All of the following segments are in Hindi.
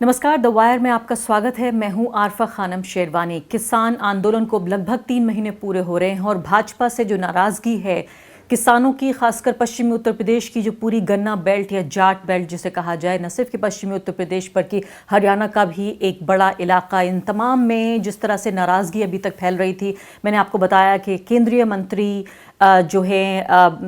नमस्कार, द वायर में आपका स्वागत है। मैं हूं आरफा खानम शेरवानी। किसान आंदोलन को लगभग 3 महीने पूरे हो रहे हैं और भाजपा से जो नाराजगी है किसानों की, खासकर पश्चिमी उत्तर प्रदेश की जो पूरी गन्ना बेल्ट या जाट बेल्ट जिसे कहा जाए, न सिर्फ कि पश्चिमी उत्तर प्रदेश पर कि हरियाणा का भी एक बड़ा इलाका, इन तमाम में जिस तरह से नाराज़गी अभी तक फैल रही थी। मैंने आपको बताया कि केंद्रीय मंत्री जो है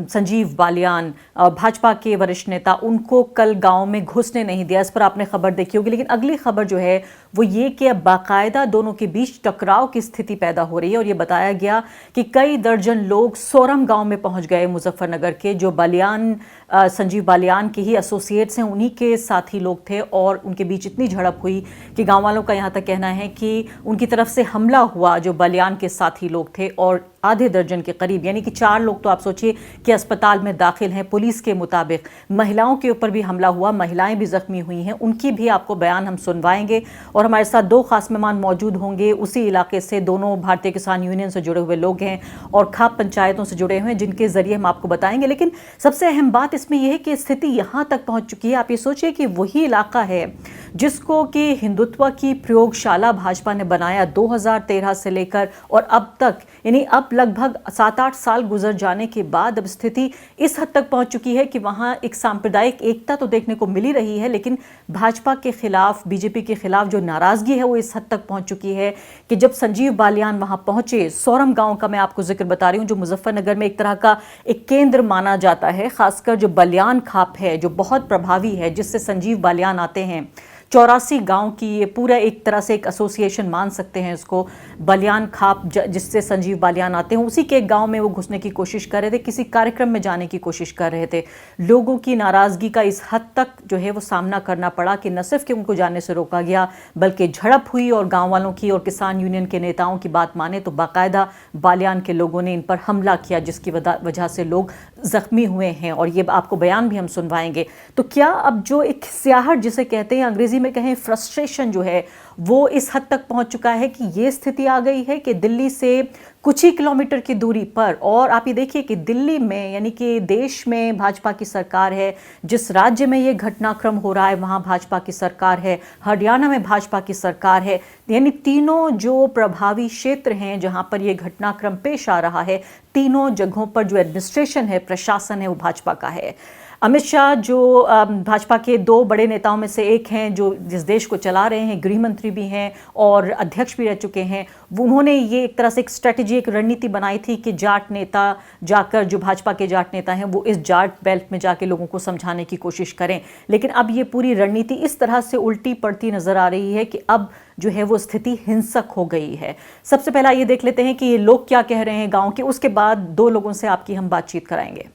संजीव बालियान, भाजपा के वरिष्ठ नेता, उनको कल गांव में घुसने नहीं दिया। इस पर आपने खबर देखी होगी। लेकिन अगली खबर जो है वो ये कि अब बाकायदा दोनों के बीच टकराव की स्थिति पैदा हो रही है और ये बताया गया कि कई दर्जन लोग सोरम गांव में पहुंच गए, मुजफ्फरनगर के, जो बालियान संजीव बालियान के ही एसोसिएट्स हैं, उन्हीं के साथी लोग थे और उनके बीच इतनी झड़प हुई कि गाँव वालों का यहाँ तक कहना है कि उनकी तरफ से हमला हुआ जो बालियान के साथी लोग थे, और आधे दर्जन के करीब यानी कि 4 लोग तो आप सोचिए कि अस्पताल में दाखिल हैं। पुलिस के मुताबिक महिलाओं के ऊपर भी हमला हुआ, महिलाएं भी जख्मी हुई हैं। उनकी भी आपको बयान हम सुनवाएंगे और हमारे साथ 2 खास मेहमान मौजूद होंगे उसी इलाके से। दोनों भारतीय किसान यूनियन से जुड़े हुए लोग हैं और खाप पंचायतों से जुड़े हुए हैं, जिनके जरिए हम आपको बताएंगे। लेकिन सबसे अहम बात इसमें यह है कि स्थिति यहाँ तक पहुँच चुकी है। आप ये सोचिए कि वही इलाका है जिसको कि हिंदुत्व की प्रयोगशाला भाजपा ने बनाया 2013 से लेकर और अब तक, यानी अब लगभग 7-8 साल गुजर जाने के बाद अब स्थिति इस हद तक पहुंच चुकी है कि वहां एक सांप्रदायिक एकता तो देखने को मिल ही रही है, लेकिन भाजपा के खिलाफ, बीजेपी के खिलाफ जो नाराजगी है वो इस हद तक पहुंच चुकी है कि जब संजीव बालियान वहां पहुंचे, सोरम गांव का मैं आपको जिक्र बता रही हूं, जो मुजफ्फरनगर में एक तरह का एक केंद्र माना जाता है, खासकर जो बलियान खाप है जो बहुत प्रभावी है, जिससे संजीव बालियान आते हैं। 84 गांव की ये पूरा एक तरह से एक एसोसिएशन मान सकते हैं इसको, बलियान खाप, जिससे संजीव बालियान आते हैं। उसी के एक गांव में वो घुसने की कोशिश कर रहे थे, किसी कार्यक्रम में जाने की कोशिश कर रहे थे। लोगों की नाराजगी का इस हद तक जो है वो सामना करना पड़ा कि न सिर्फ कि उनको जाने से रोका गया, बल्कि झड़प हुई और गाँव वालों की और किसान यूनियन के नेताओं की बात माने तो बाकायदा बालियान के लोगों ने इन पर हमला किया, जिसकी वजह से लोग जख्मी हुए हैं और ये आपको बयान भी हम सुनवाएंगे। तो क्या अब जो एक सियाहट जिसे कहते हैं, अंग्रेजी में कहें फ्रस्ट्रेशन, जो है वो इस हद तक पहुंच चुका है कि ये स्थिति आ गई है कि दिल्ली से कुछ ही किलोमीटर की दूरी पर, और आप ये देखिए कि दिल्ली में यानी कि देश में भाजपा की सरकार है, जिस राज्य में ये घटनाक्रम हो रहा है वहाँ भाजपा की सरकार है, हरियाणा में भाजपा की सरकार है, यानी तीनों जो प्रभावी क्षेत्र हैं जहाँ पर ये घटनाक्रम पेश आ रहा है, तीनों जगहों पर जो एडमिनिस्ट्रेशन है, प्रशासन है, वो भाजपा का है। अमित शाह जो भाजपा के 2 बड़े नेताओं में से एक हैं, जो जिस देश को चला रहे हैं, गृह मंत्री भी हैं और अध्यक्ष भी रह चुके हैं, उन्होंने ये एक तरह से एक स्ट्रेटजी, एक रणनीति बनाई थी कि जाट नेता जाकर, जो भाजपा के जाट नेता हैं, वो इस जाट बेल्ट में जाके लोगों को समझाने की कोशिश करें। लेकिन अब ये पूरी रणनीति इस तरह से उल्टी पड़ती नजर आ रही है कि अब जो है वो स्थिति हिंसक हो गई है। सबसे पहला ये देख लेते हैं कि ये लोग क्या कह रहे हैं गाँव के, उसके बाद 2 लोगों से आपकी हम बातचीत कराएंगे।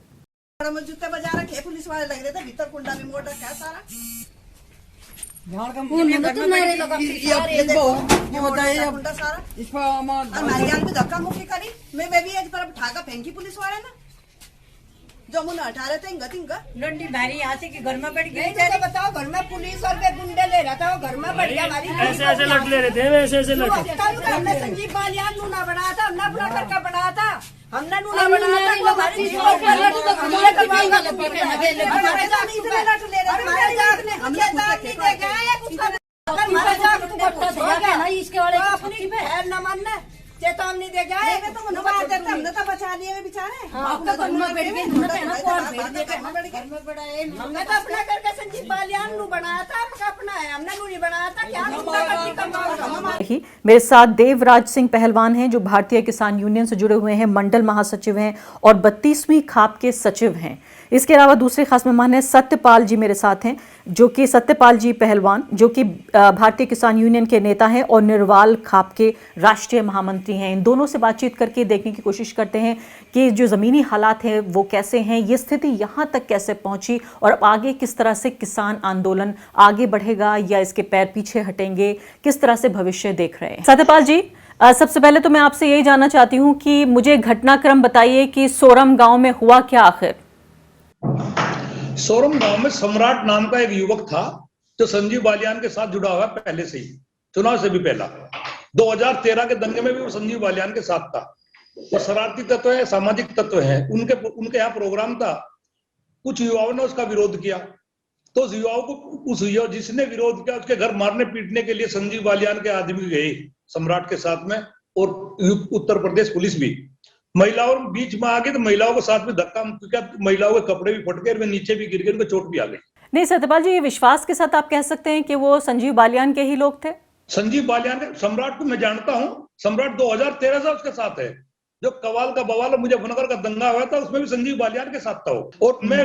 जूते बजा रखे, पुलिस वाले लग रहे थे, भीतर कुंडा में मोटा क्या सारा मारियाल पे धक्का मुक्की करी। मैं बेबी एक तरफ ठाका फेंकी पुलिस वाले ने, जो मुझे हटा रहे थे इनका लंडी भारी यहाँ से कि घर में बैठ गई। तो बताओ, घर में पुलिस और के गुंडे ले रहा था, वो घर में बढ़िया हमारी ऐसे लट ले रहे थे, ऐसे लट। हमने संजीव बालियान नूना बनाया था, हमने अपना करके बनाया था, हमने नूना बनाया था, हमारी चेतावनी दे गया, हमने तो बचा लिए बेचारे। हमने तो अपना करके संजीव बालियान नू बनाया था, अपना है, हमने नू नहीं बनाया था। क्या मेरे साथ देवराज सिंह पहलवान हैं, जो भारतीय किसान यूनियन से जुड़े हुए हैं, मंडल महासचिव हैं और 32वीं खाप के सचिव हैं। इसके अलावा दूसरे खास मेहमान हैं सत्यपाल जी मेरे साथ हैं, जो कि सत्यपाल जी पहलवान, जो कि भारतीय किसान यूनियन के नेता हैं और निर्वाल खाप के राष्ट्रीय महामंत्री हैं। इन दोनों से बातचीत करके देखने की कोशिश करते हैं कि जो ज़मीनी हालात हैं वो कैसे हैं, ये स्थिति यहाँ तक कैसे पहुँची और अब आगे किस तरह से किसान आंदोलन आगे बढ़ेगा या इसके पैर पीछे हटेंगे, किस तरह से भविष्य देख रहे हैं। सत्यपाल जी, सबसे पहले तो मैं आपसे यही जानना चाहती हूँ कि मुझे घटनाक्रम बताइए कि सोरम गाँव में हुआ क्या आखिर। सोरम गांव में सम्राट नाम का एक युवक था जो संजीव बालियान के साथ जुड़ा हुआ पहले से ही, चुनाव से भी पहला। 2013 के दंगे में भी वो संजीव बालियान के साथ था। वो शरारती तत्व है, सामाजिक तत्व है, उनके यहाँ प्रोग्राम था, कुछ युवाओं ने उसका विरोध किया तो उस युवाओं को, उस युवा जिसने विरोध किया उसके घर मारने पीटने के लिए संजीव बालियान के आदमी गए सम्राट के साथ में, और उत्तर प्रदेश पुलिस भी महिलाओं बीच में आ गई, तो महिलाओं के साथ में धक्का, क्योंकि महिलाओं के कपड़े भी फट गए, वे नीचे भी गिर गए, उनको चोट भी आ गई। नहीं सत्यपाल जी, ये विश्वास के साथ आप कह सकते हैं कि वो संजीव बालियान के ही लोग थे? संजीव बालियान के, सम्राट को मैं जानता हूं, सम्राट 2013 से उसके साथ है। जो कवाल का बवाल मुजफ्फरनगर का दंगा हुआ था उसमें भी संजीव बालियान के साथ था वो। और मैं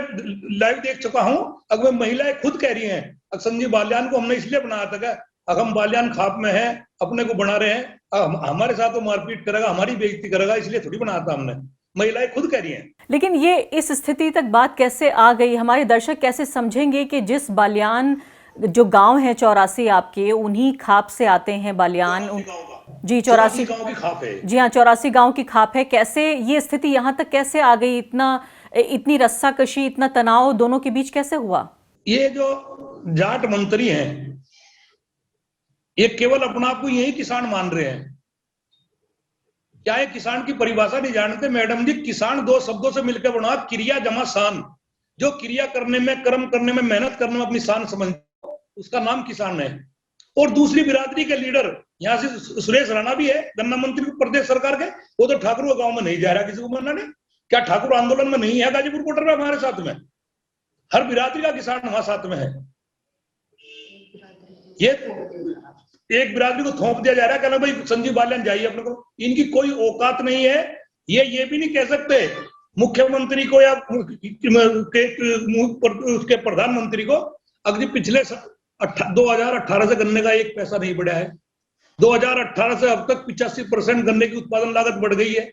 लाइव देख चुका हूं, अगर महिलाएं खुद कह रही हैं अगर संजीव बालियान को हमने इसलिए बनाया था, अगर हम बालियान खाप में हैं, अपने को बना रहे हैं, हमारे साथ वो मारपीट करेगा, हमारी बेइज्जती करेगा, इसलिए थोड़ी बनाया था हमने। महिलाएं खुद कह रही हैं। लेकिन ये इस स्थिति तक बात कैसे आ गई? हमारे दर्शक कैसे समझेंगे कि जिस बालियान, जो गांव है 84 आपके, उन्हीं खाप से आते हैं बालियान? जी 84 गांव की खाप है। जी हाँ, 84 गांव की खाप है। कैसे ये स्थिति यहाँ तक कैसे आ गई? इतनी रस्साकशी, इतना तनाव दोनों के बीच कैसे हुआ? ये जो जाट मंत्री हैं, ये केवल अपना आप को यही किसान मान रहे हैं। क्या है, किसान की परिभाषा नहीं जानते मैडम जी? किसान दो शब्दों से मिलकर बना, क्रिया जमा शान। जो क्रिया करने में, कर्म करने में, मेहनत करने में अपनी शान समझते, उसका नाम किसान है। और दूसरी बिरादरी के लीडर यहाँ से सुरेश राणा भी है, गन्ना मंत्री प्रदेश सरकार के, वो तो ठाकुर गांव में नहीं जा रहा किसी को मरना। क्या ठाकुर आंदोलन में नहीं है गाजीपुर बॉर्डर में हमारे साथ में? हर बिरादरी का किसान हमारे साथ में है। ये एक बिरादरी को थोप दिया जा रहा है, कहना भाई संजीव बालियान जाइए अपने को। इनकी कोई औकात नहीं है। ये भी नहीं कह सकते मुख्यमंत्री को या उसके प्रधानमंत्री को, अगर पिछले 2018 से गन्ने का एक पैसा नहीं बढ़ा है। 2018 से अब तक 85% गन्ने की उत्पादन लागत बढ़ गई है।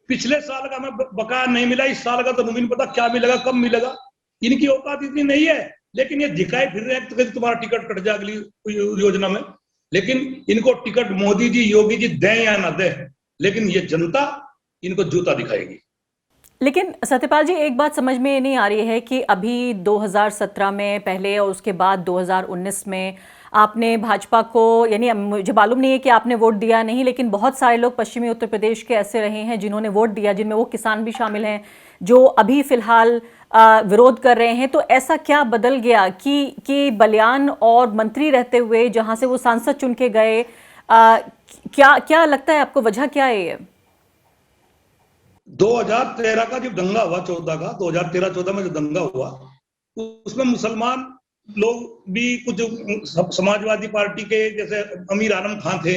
पिछले साल का हमें बकाया नहीं मिला, इस साल का तो मुझे नहीं पता क्या मिलेगा, कब मिलेगा। इनकी औकात इतनी नहीं है, लेकिन ये दिखाई फिर रहे हैं तो तुम्हारा टिकट कट जाए अगली योजना में। लेकिन इनको टिकट मोदी जी, योगी जी दें या ना दें, लेकिन ये जनता इनको जूता दिखाएगी। लेकिन सत्यपाल जी, एक बात समझ में नहीं आ रही है कि अभी 2017 में पहले और उसके बाद 2019 में आपने भाजपा को, यानी मुझे मालूम नहीं है कि आपने वोट दिया नहीं, लेकिन बहुत सारे लोग पश्चिमी उत्तर प्रदेश के ऐसे रहे हैं जिन्होंने वोट दिया, जिनमें वो किसान भी शामिल हैं जो अभी फिलहाल विरोध कर रहे हैं। तो ऐसा क्या बदल गया कि बालियान और मंत्री रहते हुए जहां से वो सांसद चुन के गए, क्या लगता है आपको, वजह क्या है ये? 2013 का जो दंगा हुआ, 2013-14 में जो दंगा हुआ, उसमें मुसलमान लोग भी, कुछ समाजवादी पार्टी के जैसे अमीर आलम खान थे,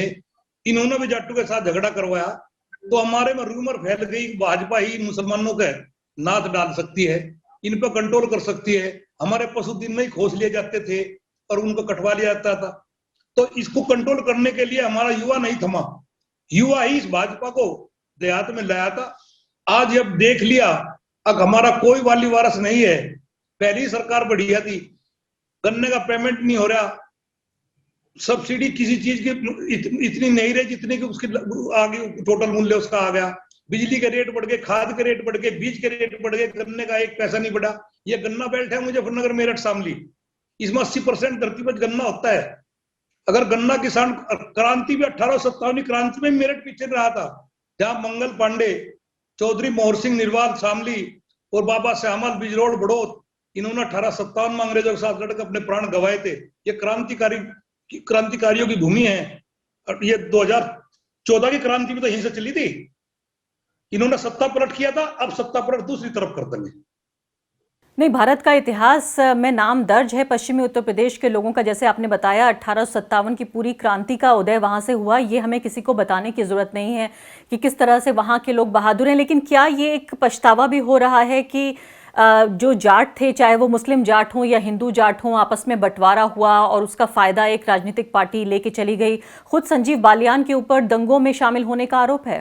इन्होंने भी जाटों के साथ झगड़ा करवाया। तो हमारे में रूमर फैल गई, भाजपा ही मुसलमानों के नाथ डाल सकती है, इन पर कंट्रोल कर सकती है। हमारे पशु दिन में ही खोज लिए जाते थे और उनको कटवा लिया जाता था। तो इसको कंट्रोल करने के लिए हमारा युवा नहीं थमा, युवा ही इस भाजपा को देहात में लाया था। आज जब देख लिया अब हमारा कोई वाली वारस नहीं है, पहली सरकार बढ़िया थी, गन्ने का पेमेंट नहीं हो रहा, सब्सिडी किसी चीज की इतनी नहीं रही जितनी कि उसकी आगे टोटल मूल्य उसका आ गया। बिजली के रेट बढ़ गए, खाद के रेट बढ़ गए, बीज के रेट बढ़ गए, गन्ने का एक पैसा नहीं बढ़ा। ये गन्ना बेल्ट है मुजफ्फरनगर, मेरठ, शामली, इसमें 80% धरती पर गन्ना होता है। अगर गन्ना किसान, क्रांति भी 1857 क्रांति में मेरठ पीछे रहा था, जहां मंगल पांडे, चौधरी मोहर सिंह निर्वाल शामली और बाबा श्यामल बिजरोड़ बड़ौत, इन्होंने 1857 में अंग्रेजों के साथ लड़कर अपने प्राण गंवाए थे। ये क्रांतिकारियों की भूमि है। और ये 2014 की क्रांति में तो यहीं से चली थी। इन्होंने सत्ता पलट किया था, अब सत्ता पलट दूसरी तरफ कर देंगे। नहीं, भारत का इतिहास में नाम दर्ज है पश्चिमी उत्तर प्रदेश के लोगों का। जैसे आपने बताया 1857 की पूरी क्रांति का उदय वहां से हुआ, ये हमें किसी को बताने की जरूरत नहीं है कि किस तरह से वहां के लोग बहादुर हैं। लेकिन क्या ये एक पछतावा भी हो रहा है कि जो जाट थे, चाहे वो मुस्लिम जाट हों या हिंदू जाट हों, आपस में बंटवारा हुआ और उसका फायदा एक राजनीतिक पार्टी लेके चली गई? खुद संजीव बालियान के ऊपर दंगों में शामिल होने का आरोप है।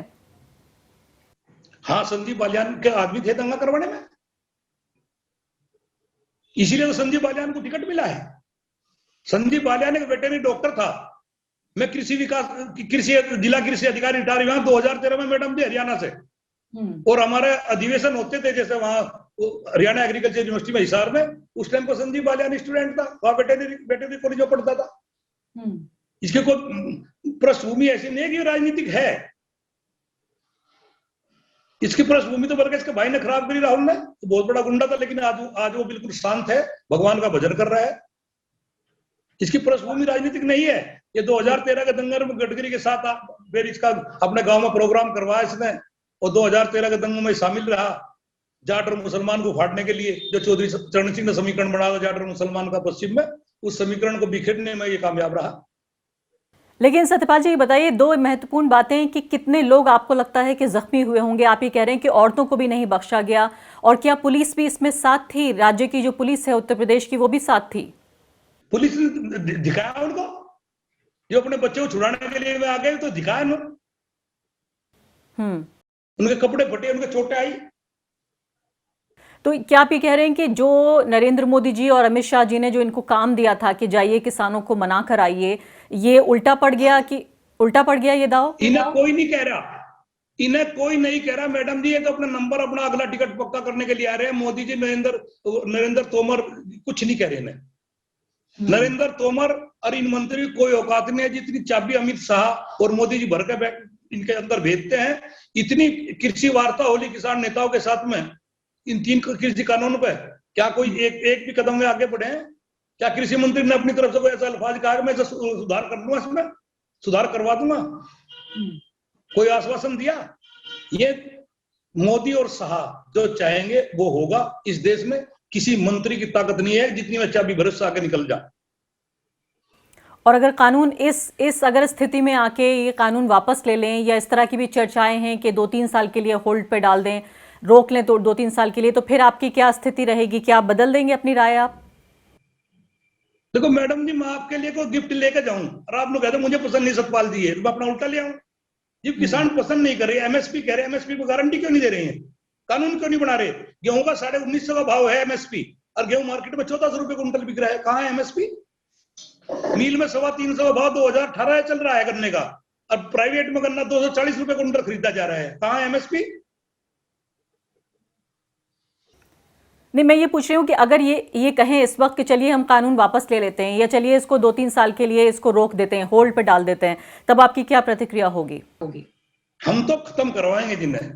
हाँ, संजीव बालियान के आदमी थे दंगा करवाने में, इसीलिए तो संजीव बालियान को टिकट मिला है। संजीव बालियान एक वेटरनरी डॉक्टर था। मैं जिला कृषि अधिकारी रिटायर हुआ 2013 में मैडम जी, हरियाणा से। और हमारे अधिवेशन होते थे जैसे वहां हरियाणा एग्रीकल्चर यूनिवर्सिटी में हिसार में, उस टाइम पर संजीव बालियान स्टूडेंट था, वहां वेटरनरी कॉलेज में पढ़ता था। इसके कोई पृष्ठभूमि ऐसी नहीं है कि राजनीतिक है। इसकी पृष्ठभूमि तो बल्कि इसके भाई ने खराब करी, राहुल ने, तो बहुत बड़ा गुंडा था, लेकिन आज वो बिल्कुल शांत है, भगवान का भजन कर रहा है। इसकी पृष्ठभूमि राजनीतिक नहीं है। ये 2013 के दंगे में गडकरी के साथ फिर इसका अपने गांव में प्रोग्राम करवाया इसने, और 2013 के दंगों में शामिल रहा जाट और मुसलमान को फाड़ने के लिए। जो चौधरी चरण सिंह ने समीकरण बनाया जाट और मुसलमान का पश्चिम में, उस समीकरण को बिखेरने में ये कामयाब रहा। लेकिन सत्यपाल जी ये बताइए, दो महत्वपूर्ण बातें कि कितने लोग आपको लगता है कि जख्मी हुए होंगे? आप ये कह रहे हैं कि औरतों को भी नहीं बख्शा गया, और क्या पुलिस भी इसमें साथ थी? राज्य की जो पुलिस है उत्तर प्रदेश की, वो भी साथ थी? पुलिस ने दिखाया उनको, जो अपने बच्चे को छुड़ाने के लिए आ गए, तो दिखाया उन्होंने। उनके कपड़े फटे, उनके चोटें आई। तो क्या आप ये कह रहे हैं कि जो नरेंद्र मोदी जी और अमित शाह जी ने जो इनको काम दिया था कि जाइए किसानों को मना कर आइए, ये उल्टा पड़ गया ये दाव? इन्हें कोई नहीं कह रहा, इन्हें कोई नहीं कह रहा मैडम जी। ये तो अपना नंबर, अपना अगला टिकट पक्का करने के लिए आ रहे हैं। मोदी जी, नरेंद्र तोमर कुछ नहीं कह रहे इन्हें। नरेंद्र तोमर और इन मंत्री की कोई औकात नहीं है। जितनी चाबी अमित शाह और मोदी जी भर के इनके अंदर भेजते हैं, इतनी कृषि वार्ता होली किसान नेताओं के साथ में इन 3 कृषि कानून पे, क्या कोई एक भी कदम में आगे बढ़े हैं? क्या कृषि मंत्री ने अपनी तरफ से कोई ऐसा अल्फाज कहा कि मैं सुधार कर दूंगा, इसमें सुधार करवा दूंगा? कोई आश्वासन दिया? ये मोदी और शाह जो चाहेंगे वो होगा। इस देश में किसी मंत्री की ताकत नहीं है जितनी में चाबी भरोसा आके निकल जाए। और अगर कानून इस अगर स्थिति में आके ये कानून वापस ले लें, या इस तरह की भी चर्चाएं हैं कि 2-3 साल के लिए होल्ड पे डाल दें, रोक लें तो 2-3 साल के लिए, तो फिर आपकी क्या स्थिति रहेगी? क्या आप बदल देंगे अपनी राय? आप देखो मैडम जी, मैं आपके लिए कोई गिफ्ट लेके जाऊं और आप लोग कहते मुझे पसंद नहीं सतपाल जी है, तो मैं अपना उल्टा ले आऊं? जब किसान पसंद नहीं कर रहे, एमएसपी कह रहे, एमएसपी को गारंटी क्यों नहीं दे रहे हैं? कानून क्यों नहीं बना रहे? गेहूं का 1950 का भाव है एमएसपी, और गेहूं मार्केट में 1400 रुपए क्विंटल बिक रहा है। कहाँ है एमएसपी? मील में 350 का भाव 2018 चल रहा है गन्ने का, और प्राइवेट में गन्ना 240 रुपए क्विंटल खरीदा जा रहा है। कहाँ है एमएसपी? नहीं, मैं ये पूछ रही हूँ कि अगर ये कहें इस वक्त कि चलिए हम कानून वापस ले लेते हैं, या चलिए इसको 2-3 साल के लिए इसको रोक देते हैं, होल्ड पे डाल देते हैं, तब आपकी क्या प्रतिक्रिया होगी? हम तो खत्म करवाएंगे जिन्हें।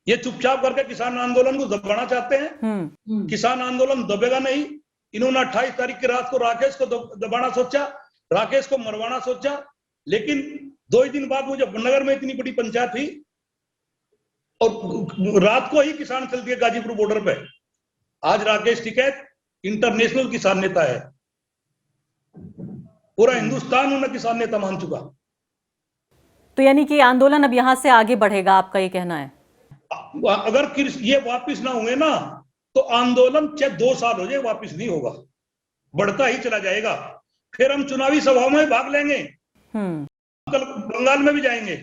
ये चुपचाप करके किसान आंदोलन को दबाना चाहते हैं। किसान आंदोलन दबेगा नहीं। इन्होंने 28 तारीख की रात को राकेश को दबाना सोचा, राकेश को मरवाना सोचा, लेकिन 2 ही दिन बाद मुजफ्फरनगर में इतनी बड़ी पंचायत हुई, और रात को ही किसान चल दिए गाजीपुर बॉर्डर पे। आज राकेश टिकैत इंटरनेशनल किसान नेता है, पूरा हिंदुस्तान उन्हें किसान नेता मान चुका। तो यानी कि आंदोलन अब यहां से आगे बढ़ेगा, आपका ये कहना है? अगर ये वापिस ना हुए ना, तो आंदोलन चाहे 2 साल हो जाए वापिस नहीं होगा, बढ़ता ही चला जाएगा। फिर हम चुनावी सभाओं में भाग लेंगे, कल बंगाल में भी जाएंगे।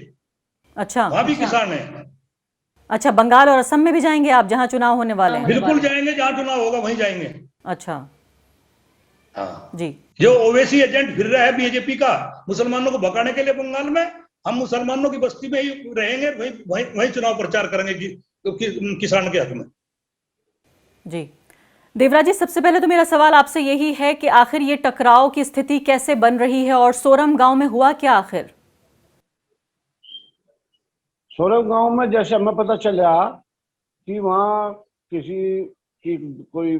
अच्छा, वहां भी किसान है। अच्छा, बंगाल और असम में भी जाएंगे आप, जहां चुनाव होने वाले हैं? बिल्कुल जाएंगे, जहां चुनाव होगा वहीं जाएंगे। अच्छा, हाँ जी। जो ओवैसी एजेंट फिर रहा है बीजेपी का मुसलमानों को भगाने के लिए बंगाल में, हम मुसलमानों की बस्ती में ही रहेंगे, वहीं चुनाव प्रचार करेंगे किसान के हक में। जी देवराज जी, सबसे पहले तो मेरा सवाल आपसे यही है कि आखिर ये टकराव की स्थिति कैसे बन रही है, और सोरम गांव में हुआ क्या आखिर? सोरम गांव में जैसे हमें पता चला कि वहाँ किसी की कोई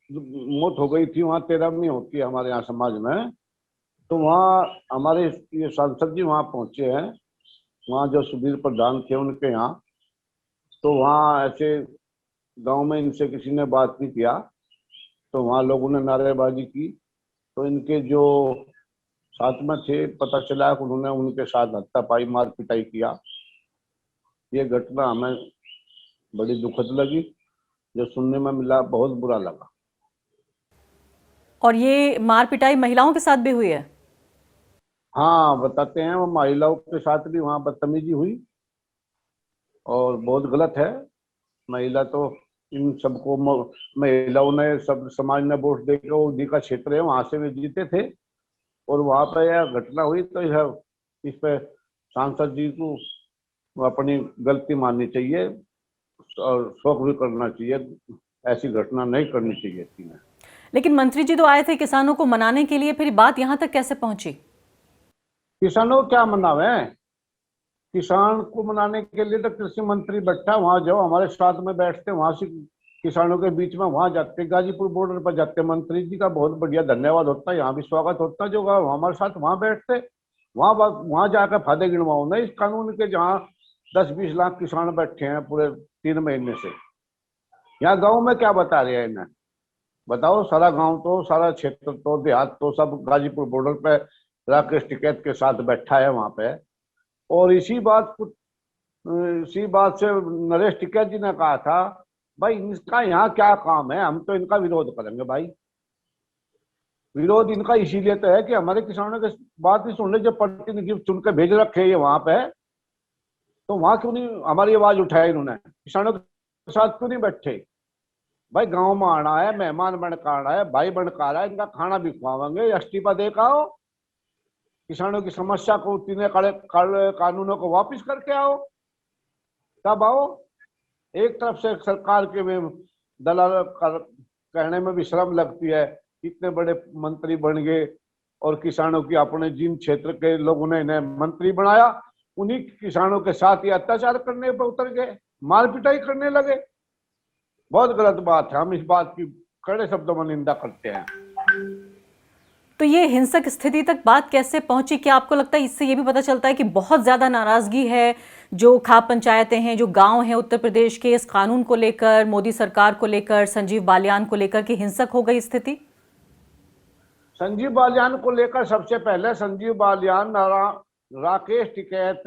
मौत हो गई थी, वहाँ 13वीं होती है हमारे यहाँ समाज में, तो वहाँ हमारे ये सांसद जी वहाँ पहुंचे हैं, वहाँ जो सुधीर प्रधान थे उनके यहाँ। तो वहाँ ऐसे गांव में इनसे किसी ने बात नहीं किया, तो वहाँ लोगों ने नारेबाजी की, तो इनके जो साथ में थे पता चला कि उन्होंने उनके साथ हाथापाई मार पिटाई किया। ये घटना हमें बड़ी दुखद लगी, जो सुनने में मिला बहुत बुरा लगा। और ये मार पिटाई महिलाओं के साथ भी हुई है? हाँ, बताते हैं वो महिलाओं के साथ भी वहाँ बदतमीजी हुई, और बहुत गलत है। महिला तो इन सबको महिलाओं ने, सब समाज ने वोट देकर, उन्हीं का क्षेत्र है, वहां से भी जीते थे, और वहां पर यह घटना हुई। तो यह इस पे सांसद जी को अपनी गलती माननी चाहिए और शोक भी करना चाहिए, ऐसी घटना नहीं करनी चाहिए थी। लेकिन मंत्री जी तो आए थे किसानों को मनाने के लिए, फिर बात यहाँ तक कैसे पहुंची? किसानों को क्या मनावे? किसान को मनाने के लिए तो कृषि मंत्री बैठा, वहां जाओ, हमारे साथ में बैठते, वहां से किसानों के बीच में वहां जाते, गाजीपुर बॉर्डर पर जाते, मंत्री जी का बहुत बढ़िया धन्यवाद होता है, यहाँ भी स्वागत होता है, जो हमारे साथ वहां बैठते, वहां जाकर फायदे गिनवाओ ना इस कानून के, जहाँ 10-20 लाख किसान बैठे हैं पूरे 3 महीने से। यहाँ गाँव में क्या बता रहे हैं इन्हें, बताओ। सारा गांव तो, सारा क्षेत्र तो, देहात तो सब गाजीपुर बॉर्डर पे राकेश टिकैत के साथ बैठा है वहां पे। और इसी बात से नरेश टिकैत जी ने कहा था, भाई इनका यहाँ क्या काम है, हम तो इनका विरोध करेंगे भाई। विरोध इनका इसीलिए तो है कि हमारे किसानों की बात नहीं सुन रहे, जब प्रतिनिधि चुन के भेज रखे ये वहां पे, तो वहां क्यों नहीं हमारी आवाज उठाई इन्होंने, किसानों के साथ क्यों नहीं बैठे। भाई गांव में आना है, मेहमान बनकर आना है, भाई बनकर आ रहा है, इनका खाना भी खुआवेंगे, इस्तीफा देकर आओ, किसानों की समस्या को, तीन कानूनों को वापस करके आओ, तब आओ। एक तरफ से सरकार के में दलाल कहने में भी शर्म लगती है, इतने बड़े मंत्री बन गए और किसानों की, अपने जिन क्षेत्र के लोगों ने इन्हें मंत्री बनाया, उन्हीं किसानों के साथ ही अत्याचार करने पर उतर गए, मार पिटाई करने लगे। बहुत गलत बात है, हम इस बात की कड़े शब्दों में निंदा करते हैं। तो ये हिंसक स्थिति तक बात कैसे पहुंची? क्या आपको लगता है इससे ये भी पता चलता है कि बहुत ज्यादा नाराजगी है जो खाप पंचायतें हैं, जो गांव हैं उत्तर प्रदेश के, इस कानून को लेकर, मोदी सरकार को लेकर, संजीव बालियान को लेकर, कि हिंसक हो गई स्थिति? संजीव बालियान को लेकर सबसे पहले संजीव बालियान, राकेश टिकैत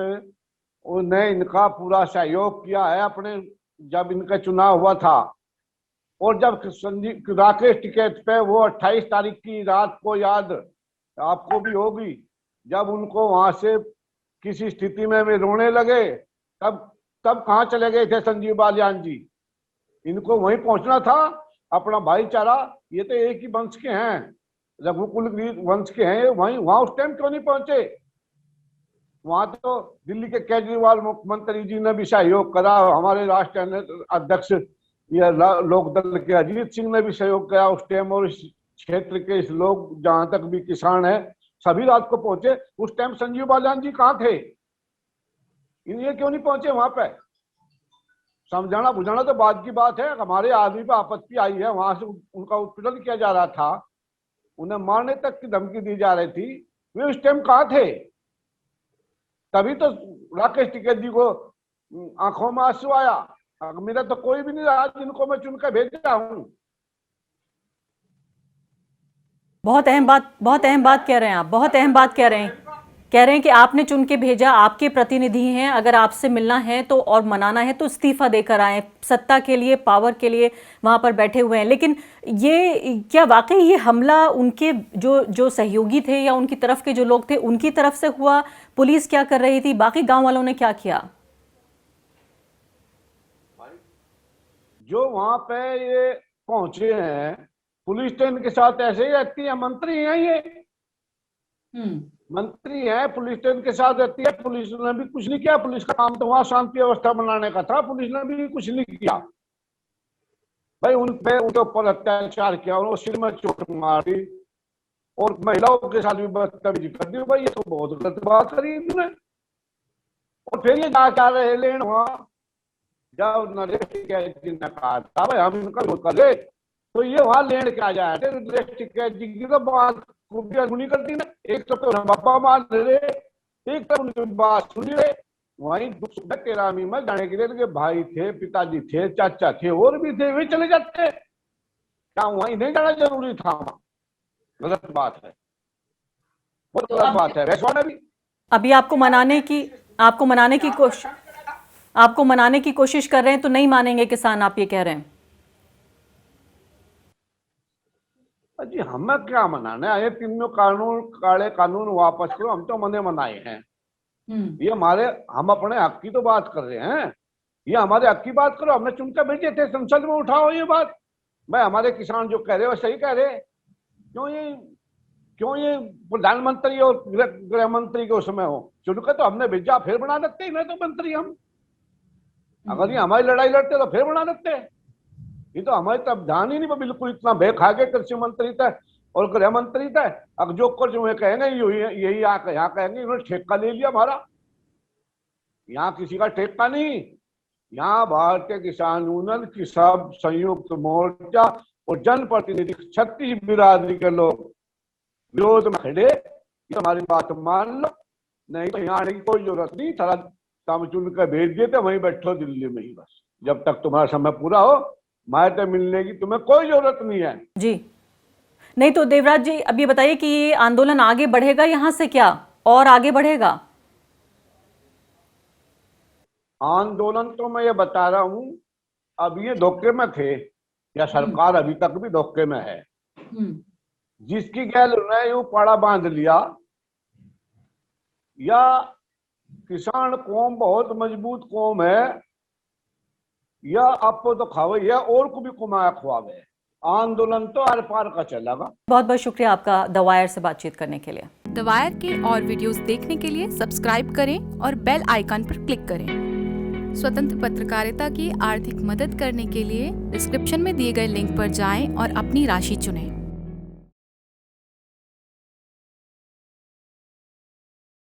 ने इनका पूरा सहयोग किया है अपने, जब इनका चुनाव हुआ था। और जब संजीव राकेश टिकैत पे वो 28 तारीख की रात को, याद आपको भी होगी, जब उनको वहां से किसी स्थिति में वे रोने लगे, तब कहाँ चले गए थे संजीव बालियान जी? इनको वहीं पहुंचना था, अपना भाईचारा, ये तो एक ही वंश के हैं, रघुकुल वंश के हैं, वहां उस टाइम क्यों नहीं पहुंचे? वहां तो दिल्ली के केजरीवाल मुख्यमंत्री जी ने भी सहयोग करा, हमारे राष्ट्रीय अध्यक्ष या लोकदल के अजीत सिंह ने भी सहयोग किया उस टाइम, और इस क्षेत्र के इस लोग जहां तक भी किसान है सभी रात को पहुंचे। उस टाइम संजीव बालियान जी कहाँ थे? ये क्यों नहीं पहुंचे वहां पे? समझाना बुझाना तो बाद की बात है। हमारे आदमी पर आपत्ति आई है, वहां से उनका उत्पीड़न किया जा रहा था, उन्हें मारने तक की धमकी दी जा रही थी, वे उस टाइम कहाँ थे? तभी तो राकेश टिकैत जी को आंखों में आंसू आया। मेरा तो कोई भी नहीं रहा जिनको मैं चुनकर भेजा हूं। बहुत अहम बात कह रहे हैं आप, बहुत अहम बात कह रहे हैं कि आपने चुन के भेजा, आपके प्रतिनिधि हैं, अगर आपसे मिलना है तो और मनाना है तो इस्तीफा देकर आए, सत्ता के लिए, पावर के लिए वहां पर बैठे हुए हैं। लेकिन ये क्या वाकई ये हमला उनके जो सहयोगी थे या उनकी तरफ के जो लोग थे उनकी तरफ से हुआ? पुलिस क्या कर रही थी? बाकी गांव वालों ने क्या किया? जो वहां पे ये पहुंचे हैं, पुलिस तो इनके साथ ऐसे ही रहती है, मंत्री हैं ये, मंत्री हैं, पुलिस तो इनके साथ रहती है। पुलिस ने भी कुछ नहीं किया, पुलिस का काम तो वहां शांति व्यवस्था बनाने का था, पुलिस ने भी कुछ नहीं किया। भाई उनके ऊपर अत्याचार किया, उन्होंने सिर में चोट मारी और महिलाओं के साथ भी बदतमीजी कर दी। भाई ये तो बहुत गलत बात करी इन्होंने। और फिर ये जा रहे लेन वहां, जब नरेश टिकैत जी ने कहा था भाई हम इनका विरोध कर रहे, तो ये वहां लेन क्या जाए थे? नरेश टिकैत जी की तो बात खूबी करती ना, एक तो बाबा मान रहे, एक तो उनकी बात सुन रहे। वहीं दुख तेरामी में जाने के लिए भाई थे, पिताजी थे, चाचा थे, और भी थे, वे चले जाते, क्या वहीं नहीं जाना जरूरी था? गलत बात है, बहुत गलत बात है। वैसे भी अभी आपको मनाने की कोशिश कर रहे हैं तो नहीं मानेंगे किसान, आप ये कह रहे हैं? जी हमें क्या मनाना है? ये तीनों काले कानून वापस करो, हम तो मनाए हैं। ये हम अपने हक की तो बात कर रहे हैं, ये हमारे हक की बात करो। हमने चुनकर भेजे थे, संसद में उठाओ ये बात। भाई हमारे किसान जो कह रहे हो सही कह रहे। क्यों ये प्रधानमंत्री और गृह मंत्री के उसमें हो? चुनकर तो हमने भेजा, फिर बना देते इन्हें तो मंत्री हम। अगर ये हमारी लड़ाई लड़ते तो फिर बना देते। ये तो हमारे तब ध्यान ही नहीं, बिल्कुल इतना भय खा गए कृषि मंत्री तय और गृह मंत्री तय। अब जो कुछ कहेंगे यही यहाँ कहेंगे, इन्होंने ठेका ले लिया हमारा। यहाँ किसी का ठेका नहीं। यहाँ भारतीय किसान यूनियन की सब संयुक्त मोर्चा और जनप्रतिनिधि 36 बिरादरी के लोग विरोध में खड़े। ये हमारी बात मान लो, नहीं तो यहाँ आने की कोई जरूरत नहीं। सारा काम चुन कर भेज दिए थे, वहीं बैठो दिल्ली में ही बस। जब तक तुम्हारा समय पूरा हो मायते मिलने की तुम्हें कोई जरूरत नहीं है। जी नहीं तो देवराज जी, अब ये बताइए कि ये आंदोलन आगे बढ़ेगा यहाँ से क्या और आगे बढ़ेगा? आंदोलन तो मैं ये बता रहा हूँ, अब ये धोखे में थे या सरकार अभी तक भी धोखे में है। जिसकी गैल उन्हें यूं पाड़ा बांध लिया, या किसान कौम बहुत मजबूत कौम है, या आपको तो खावे है और को भी कुमाया खुआवे। आंदोलन तो आर पार का चलेगा। बहुत बहुत शुक्रिया आपका द वायर से बातचीत करने के लिए। द वायर के और वीडियोस देखने के लिए सब्सक्राइब करें और बेल आइकन पर क्लिक करें। स्वतंत्र पत्रकारिता की आर्थिक मदद करने के लिए डिस्क्रिप्शन में दिए गए लिंक पर जाएं और अपनी राशि चुनें।